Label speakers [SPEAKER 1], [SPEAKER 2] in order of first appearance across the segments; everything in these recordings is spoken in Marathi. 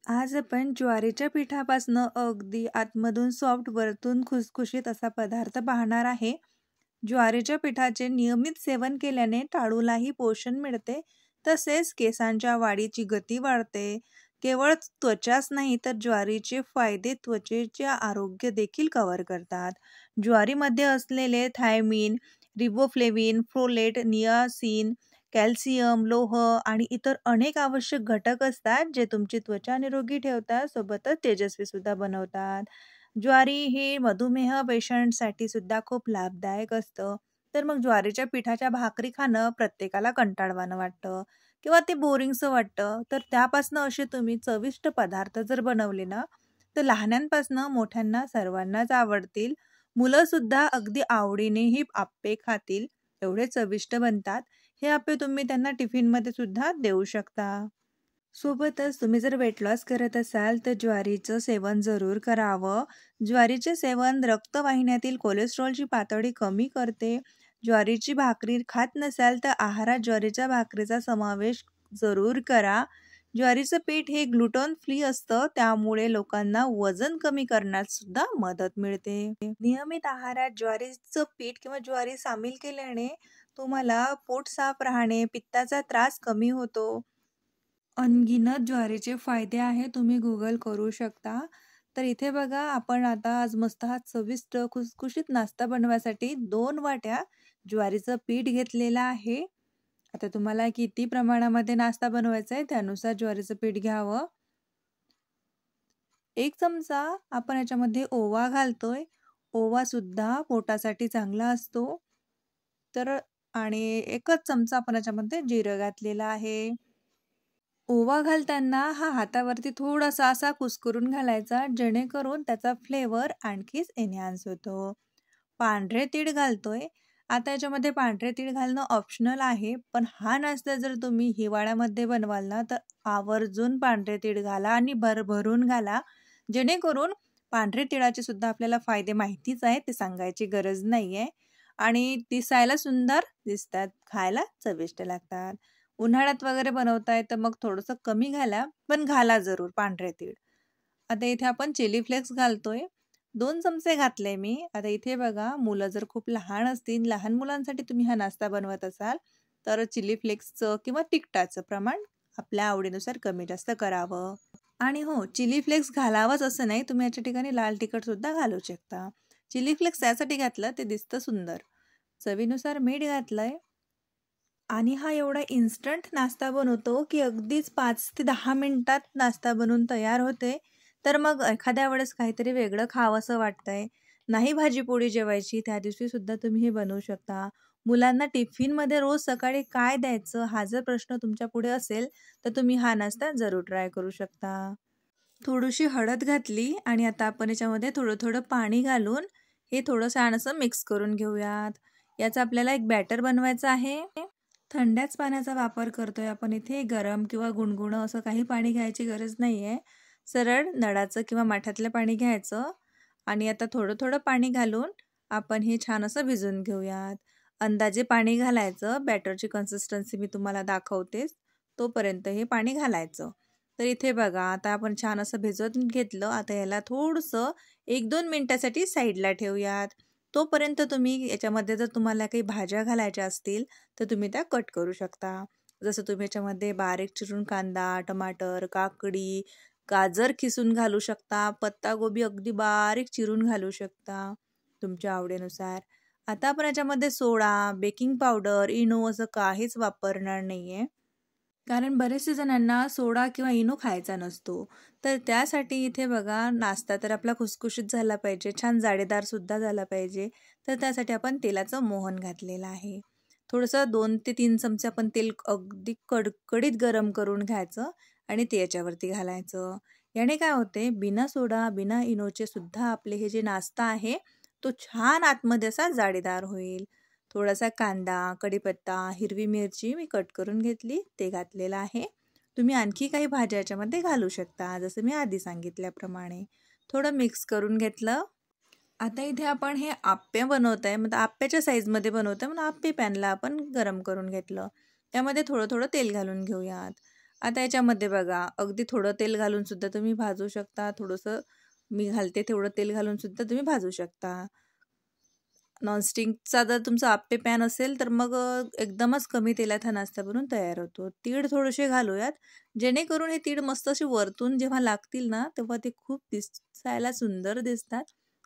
[SPEAKER 1] आज आपण ज्वारीच्या पिठापासून अगदी आतमधून सॉफ्ट वरतून खुसखुशीत असा पदार्थ पाहणार आहे. ज्वारीच्या पिठाचे नियमित सेवन केल्याने टाळूलाही पोषण मिळते, तसेच केसांच्या वाढीची गती वाढते. केवळ त्वचाच नाही तर ज्वारीचे फायदे त्वचेचे आरोग्य देखील कव्हर करतात. ज्वारीमध्ये असलेले thiamine, riboflavin, folate, niacin, calcium, लोह आणि इतर अनेक आवश्यक घटक असतात जे तुमची त्वचा निरोगी ठेवतात, सोबतच तेजस्वी सुद्धा बनवतात. ज्वारी ही मधुमेह पेशंटसाठी सुद्धा खूप लाभदायक असतं. तर मग ज्वारीच्या पिठाच्या भाकरी खाणं प्रत्येकाला कंटाळवाणं वाटतं किंवा ते बोरिंगचं वाटतं. तर त्यापासनं असे तुम्ही चविष्ट पदार्थ जर बनवले ना, तर लहानांपासनं मोठ्यांना सर्वांनाच आवडतील. मुलं सुद्धा अगदी आवडीने ही आप्पे खातील, एवढे चविष्ट बनतात. हे आप्पे तुम्ही त्यांना टिफिनमध्ये सुद्धा देऊ शकता. सोबतच तुम्ही जर वेट लॉस करत असाल तर ज्वारीचं सेवन जरूर करावं. ज्वारीचे सेवन रक्तवाहिन्यातील कोलेस्ट्रॉलची पातळी कमी करते. ज्वारीची भाकरी खात नसाल तर आहारात ज्वारीच्या भाकरीचा समावेश जरूर करा. ज्वारीचं पीठ हे ग्लुटन फ्री असतं, त्यामुळे लोकांना वजन कमी करण्यात सुद्धा मदत मिळते. नियमित आहारात ज्वारीचं पीठ किंवा ज्वारी सामील केल्याने तुम्हाला पोट साफ राहणे, पित्ताचा त्रास कमी होतो. अनगिनत ज्वारीचे फायदे आहे, तुम्ही गुगल करू शकता. तर इथे बघा, आपण आता आज मस्त हा चविष्ट खुसखुशीत नाश्ता बनवायसाठी 2 वाट्या ज्वारीचं पीठ घेतलेलं आहे. आता तुम्हाला किती प्रमाणामध्ये नाश्ता बनवायचा आहे त्यानुसार ज्वारीचं पीठ घ्यावं. 1 चमचा आपण याच्यामध्ये ओवा घालतोय. ओवा सुद्धा पोटासाठी चांगला असतो. तर आणि 1च चमचा आपण याच्यामध्ये जिरं घातलेलं आहे. ओवा घालताना हा हातावरती थोडासा असा कुस्करून घालायचा, जेणेकरून त्याचा फ्लेवर आणखीच एन्हान्स होतो. पांढरे तीळ घालतोय. आता याच्यामध्ये पांढरे तीळ घालणं ऑप्शनल आहे, पण हा नाश्ता जर तुम्ही हिवाळ्यामध्ये बनवाल ना, तर आवर्जून पांढरे तीळ घाला आणि भरभरून घाला. जेणेकरून पांढरे तिळाचे सुद्धा आपल्याला फायदे माहितीच आहे, ते सांगायची गरज नाहीये. आणि दिसायला सुंदर दिसतात, खायला चविष्ट लागतात. उन्हाळ्यात वगैरे बनवताय तर मग थोडंसं कमी घाला, पण घाला जरूर पांढरे तीळ. आता इथे आपण चिली फ्लेक्स घालतोय. 2 चमचे घातले मी. आता इथे बघा, मुलं जर खूप लहान असतील, लहान मुलांसाठी तुम्ही हा नाश्ता बनवत असाल, तर चिली फ्लेक्सचं किंवा तिखटाचं प्रमाण आपल्या आवडीनुसार कमी जास्त करावं. आणि हो, चिली फ्लेक्स घालावंच असं नाही, तुम्ही याच्या ठिकाणी लाल तिखट सुद्धा घालू शकता. चिली फ्लेक्स यासाठी घातलं ते दिसतं सुंदर. चवीनुसार मीठ घातलंय. आणि हा एवढा इन्स्टंट नाश्ता बनवतो, की अगदीच 5 ते 10 मिनिटात नाश्ता बनवून तयार होते. तर मग एखाद्या वेळेस काहीतरी वेगळं खावंसं वाटतंय, नाही भाजी-पोळी जेवायची, त्या दिवशी सुद्धा तुम्ही हे बनवू शकता. मुलांना टिफिनमध्ये रोज सकाळी काय द्यायचं, हा जर प्रश्न तुमच्यापुढे असेल, तर तुम्ही हा नाश्ता जरूर ट्राय करू शकता. थोडीशी हळद घातली आणि आता आपण याच्यामध्ये थोडं-थोडं पाणी घालून हे थोडं छान मिक्स करून घेऊयात. याचा आपल्याला एक बॅटर बनवायचं आहे. थंड्याच पाण्याचा वापर करतोय आपण इथे. गरम किंवा गुणगुणं असं काही पाणी घ्यायची गरज नाहीये. सरळ नळाचं किंवा माठातलं पाणी घ्यायचं आणि आता थोडं-थोडं पाणी घालून आपण हे छान असं भिजवून घेऊयात. अंदाजे पाणी घालायचं. बॅटरची कन्सिस्टन्सी मी तुम्हाला दाखवतेच. तोपर्यंत हे पाणी घालायचं. तर इथे बघा, आता आपण छान असं भिजवून घेतलं. आता याला थोडंसं 1-2 मिनिटासाठी साईडला ठेवूयात. तोपर्यंत तुम्ही याच्यामध्ये जर तुम्हाला काही भाज्या घालायच्या असतील, तर तुम्ही त्या कट करू शकता. जसं तुम्ही याच्यामध्ये बारीक चिरून कांदा, टमाटर, काकडी, गाजर खिसून घालू शकता. पत्तागोबी अगदी बारीक चिरून घालू शकता, तुमच्या आवडीनुसार. आता आपण याच्यामध्ये सोडा, बेकिंग पावडर, इनो असं काहीच वापरणार नाहीये. कारण बरेचसे जणांना सोडा किंवा इनो खायचा नसतो. तर त्यासाठी इथे बघा, नाश्ता तर आपला खुसखुशीत झाला पाहिजे, छान जाळीदार सुद्धा झाला पाहिजे. तर त्यासाठी आपण तेलाचं मोहन घातलेलं आहे. थोडंसं 2 ते 3 चमचे आपण तेल अगदी कडकडीत गरम करून घ्यायचं आणि ते याच्यावरती घालायचं. याने काय होते, बिना सोडा, बिना इनोचे सुद्धा आपले हे जे नाश्ता आहे, तो छान आतमध्ये असा जाळीदार होईल. थोडासा कांदा, कढीपत्ता, हिरवी मिरची मी कट करून घेतली, ते घातलेलं आहे. तुम्ही आणखी काही भाज्या याच्यामध्ये घालू शकता, जसं मी आधी सांगितल्याप्रमाणे. थोडं मिक्स करून घेतलं. आता इथे आपण हे आप्पे बनवत आहे, म्हणजे आप्प्याच्या साईजमध्ये बनवत आहे, म्हणून आप्पे पॅनला आपण गरम करून घेतलं. त्यामध्ये थोडं थोडं तेल घालून घेऊयात. आता याच्यामध्ये बघा अगदी थोडं तेल घालून सुद्धा तुम्ही भाजू शकता. थोडंसं मी घालते तेवढं तेल घालून सुद्धा तुम्ही भाजू शकता. नॉनस्टिकचा जर तुमचा आप्पे पॅन असेल तर मग एकदमच कमी तेलात हा नाश्ता बनवून तयार होतो. तीळ थोडेसे घालूयात, जेणेकरून हे तीळ मस्त असे वरतून जेव्हा लागतील ना, तेव्हा ते खूप दिसायला सुंदर दिसतात.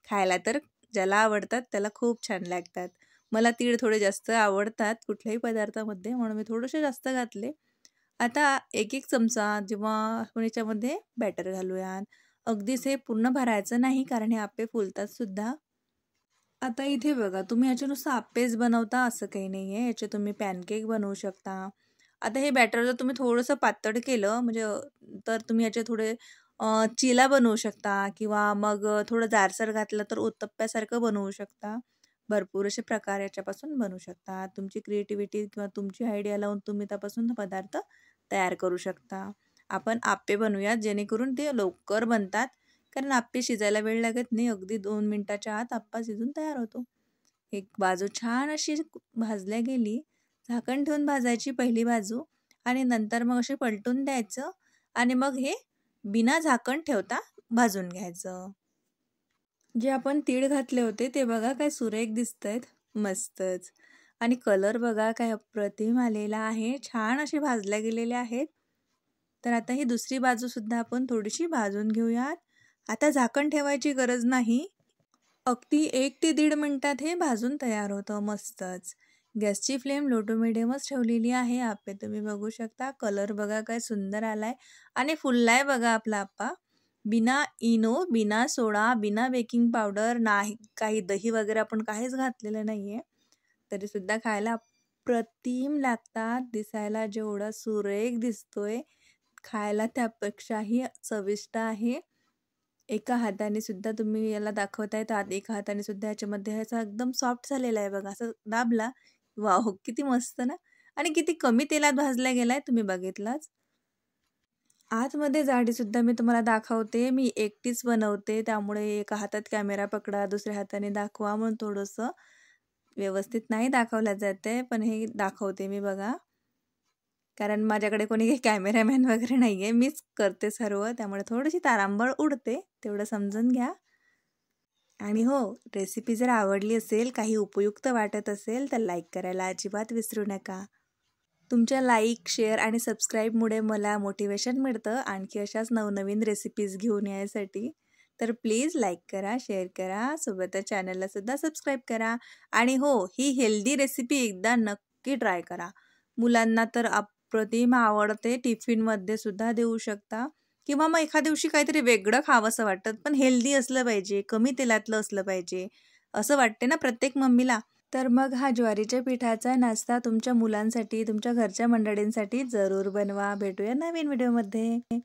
[SPEAKER 1] खायला तर ज्याला आवडतात त्याला खूप छान लागतात. मला तीळ थोडे जास्त आवडतात कुठल्याही पदार्थामध्ये, म्हणून मी थोडेसे जास्त घातले. आता एक एक चमचा जेव्हा आपण याच्यामध्ये बॅटर घालूयात. अगदीच हे पूर्ण भरायचं नाही, कारण हे आप्पे फुलतात सुद्धा. आता इथे बघा, तुम्ही ह्याचे नुसतं आप्पेच बनवता असं काही नाही आहे. याचे तुम्ही पॅनकेक बनवू शकता. आता हे बॅटर जर तुम्ही थोडंसं पातळ केलं म्हणजे तर तुम्ही याचे थोडे चिला बनवू शकता किंवा मग थोडं जाडसर घातलं तर उत्तप्प्यासारखं बनवू शकता. भरपूर असे प्रकार याच्यापासून बनवू शकता. तुमची क्रिएटिव्हिटी किंवा तुमची आयडिया लावून तुम्ही त्यापासून पदार्थ तयार करू शकता. आपण आप्पे बनवूयात जेणेकरून ते लवकर बनतात. कारण आप्पे शिजायला वेळ लागत नाही. अगदी 2 मिनिटाच्या आत आप्पा शिजून तयार होतो. एक बाजू छान अशी भाजल्या गेली, झाकण ठेवून भाजायची पहिली बाजू आणि नंतर मग असे पलटून द्यायचं आणि मग हे बिना झाकण ठेवता भाजून घ्यायचं. जे आपण तीळ घातले होते ते बघा काय सुरेख दिसतायत. मस्तच. आणि कलर बघा काय अप्रतिम आलेला आहे. छान असे भाजल्या गेलेले आहेत. तर आता ही दुसरी बाजूसुद्धा आपण थोडीशी भाजून घेऊयात. आता झाकण ठेवायची गरज नाही. अगदी 1 ते 1.5 मिनिटात हे भाजून तयार होतं मस्तच. गॅसची फ्लेम लो टू मिडियमच ठेवलेली आहे. आप्पे तुम्ही बघू शकता. कलर बघा काय सुंदर आलाय आणि फुललाय बघा आपला आप्पा. बिना इनो, बिना सोडा, बिना बेकिंग पावडर, नाही काही दही वगैरे आपण काहीच घातलेलं नाहीये. तरीसुद्धा खायला अप्रतिम लागतात. दिसायला जेवढा सुरेख दिसतोय, खायला त्यापेक्षाही चविष्ट आहे. एका हाताने सुद्धा तुम्ही याला दाखवताय तर एका हाताने सुद्धा याच्यामध्ये ह्याचा एकदम सॉफ्ट झालेला आहे बघा. असं दाबला, वॉव! किती मस्त ना आणि किती कमी तेलात भाजला गेलाय तुम्ही बघितलाच. आतमध्ये जाडीसुद्धा मी तुम्हाला दाखवते. मी एकटीच बनवते, त्यामुळे एका हातात कॅमेरा पकडा, दुसऱ्या हाताने दाखवा म्हणून थोडंसं व्यवस्थित नाही दाखवलं जाते, पण हे दाखवते मी बघा. कारण माझ्याकडे कोणी काही कॅमेरामॅन वगैरे नाही आहे. मीच करते सर्व, त्यामुळे थोडीशी तारांबळ उडते, तेवढं समजून घ्या. आणि हो, रेसिपी जर आवडली असेल, काही उपयुक्त वाटत असेल, तर लाईक करायला अजिबात विसरू नका. तुमच्या लाईक, शेअर आणि सबस्क्राईबमुळे मला मोटिवेशन मिळतं आणखी अशाच नवनवीन रेसिपीज घेऊन यायसाठी. तर प्लीज लाईक करा, शेअर करा, सोबतच चॅनललासुद्धा सबस्क्राईब करा. आणि हो, ही हेल्दी रेसिपी एकदा नक्की ट्राय करा. मुलांना तर अप्रतिम आवडते. टिफिनमध्ये सुद्धा देऊ शकता किंवा मग एखाद्या दिवशी काहीतरी वेगळं खावंसं वाटतं, पण हेल्दी असलं पाहिजे, कमी तेलातलं असलं पाहिजे, असं वाटते ना प्रत्येक मम्मीला. तर मग हा ज्वारीच्या पिठाचा नाश्ता तुमच्या मुलांसाठी, तुमच्या घरच्या मंडळींसाठी जरूर बनवा. भेटूया नवीन व्हिडिओमध्ये.